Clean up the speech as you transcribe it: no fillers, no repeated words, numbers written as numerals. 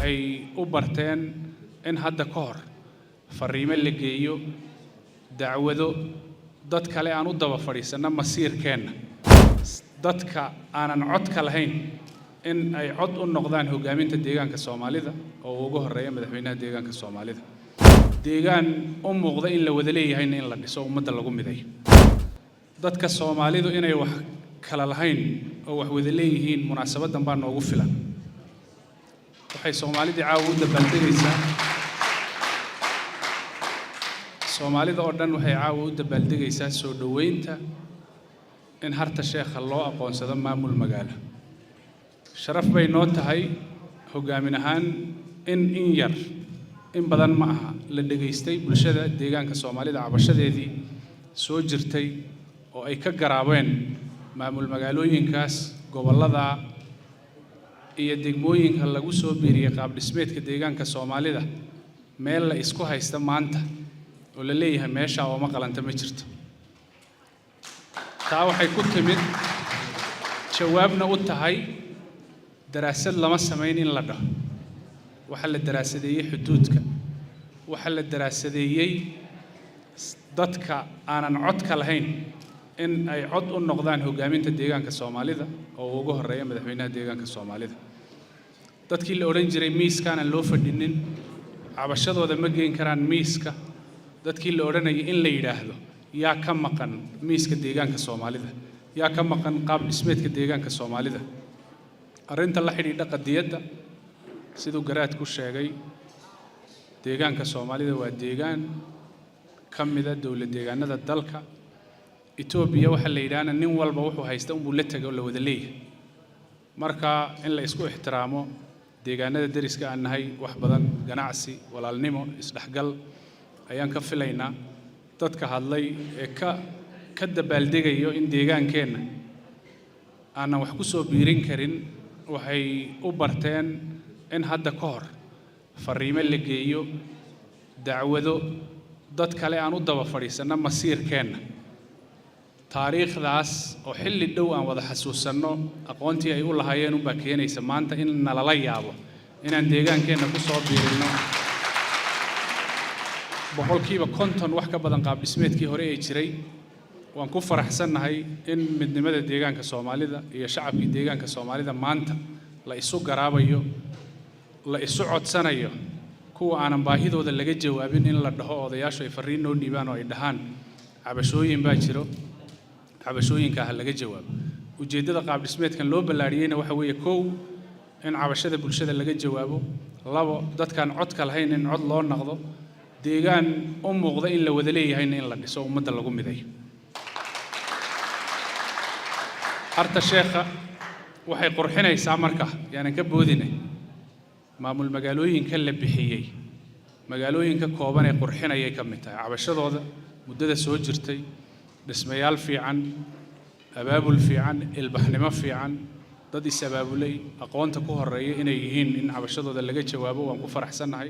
waxay u barteen in hadda ka hor fariimo la geeyo dacwado dad kale aan u daba fadhiisana masiirkeena dadka aanan cod ka lahayn in ay cod u noqdaan hogaaminta deegaanka Soomaalida oo ugu horeeya madaxweynaha deegaanka Soomaalida deegaan u muuqda in la wada leeyahay in la dhiso ummadda lagu miday dadka Soomaalidu inay wax kala lahayn oo wax wada leeyihiin munaasabadan baa noogu filan waxay Soomaalida caawa u dabaaldegaysaa Soomaalida oo dhan waxay caawa u dabaaldegaysaa soo dhaweynta in harta sheekha loo aqoonsado maamul magaalo sharaf bay noo tahay hogaamin ahaan in yar in badan ma aha la dhageystay bulshada deegaanka Soomaalida cabashadeedii soo jirtay oo ay ka garaabeen maamul magaalooyinkaas gobolada iyo degmooyinka lagu soo biiriyay qaab dhismeedka deegaanka Soomaalida meel la isku haysta maanta oo la leeyahay meesha oo ma qalanta ma jirto taa waxay ku timid jawaabna u tahay daraasad lama sameyn in la dhaho waxa la daraasadeeyay xuduudka waxa la daraasadeeyay dadka aanan cod ka lahayn in ay cod u noqdaan hogaaminta deegaanka Soomaalida oo ugu horeeya madaxweynaha deegaanka Soomaalida dadkii la oran jiray miiskana loo fadhinin cabashadooda ma geen karaan miiska dadkii la oranayay in la yiraahdo yaa ka maqan miiska deegaanka Soomaalida yaa ka maqan qaab dhismeedka deegaanka Soomaalida arinta la xiriirta qadiyada sidoo garaad ku sheegay deegaanka Soomaalida waa deegaan kamida dawlad deegaanada dalka Ethiopia waxa la yiraahdaa nin walba wuxuu haysta uu la tago la wada leeyahay marka in la isku ixtiraamo deegaanada dariska aan nahay wax badan ganacsi walaalnimo isdhaxgal ayaan ka filaynaa dadka hadlay ee ka dabaaldegayo in deegaankeena aan wax ku soo biirin karin waxay u barteen in hadda ka hor fariimo la geeyo dacwado dad kale aan u daba fadhiisana masiirkeena taariikhdaas oo xilli dhow aan wada xasuusanno aqoontii ay u lahaayeen u baakeynaysa maanta in nalala yaabo inaan deegaankeena ku soo biirino boqolkiiba 50 wax ka badan qaab dhismeedkii hore ee jiray waan ku faraxsanahay in midnimada deegaanka Soomaalida iyo shacabka deegaanka Soomaalida maanta la isu garaabayo la isu codsanayo kuwa aanan baahidooda laga jawaabin in la dhaho odayaashu ay fariin noo dhiibaan oo ay dhahaan cabashooyin baa jiro cabashooyinka laga jawaabo ujeedada qaab dhismeedkan loo balaariyayna waxa weeye koow in cabashada bulshada laga jawaabo labo dadkan cod ka lahayn in cod loo noqdo deegaan u muuqda in la wada leeyahay in la dhiso ummadda lagu miday harta sheekha waxay qurxinaysaa marka yaanan ka boodinay maamul magaalooyinka la bixiyay magaalooyinka kooban ee qurxinayay ka mid tahay cabashadooda muddada soo jirtay dhismayaal fiican abaabul fiican ilbaxnimo fiican dad is abaabulay aqoonta ku horeeya inay yihiin in cabashadooda laga jawaabo waan ku faraxsanahay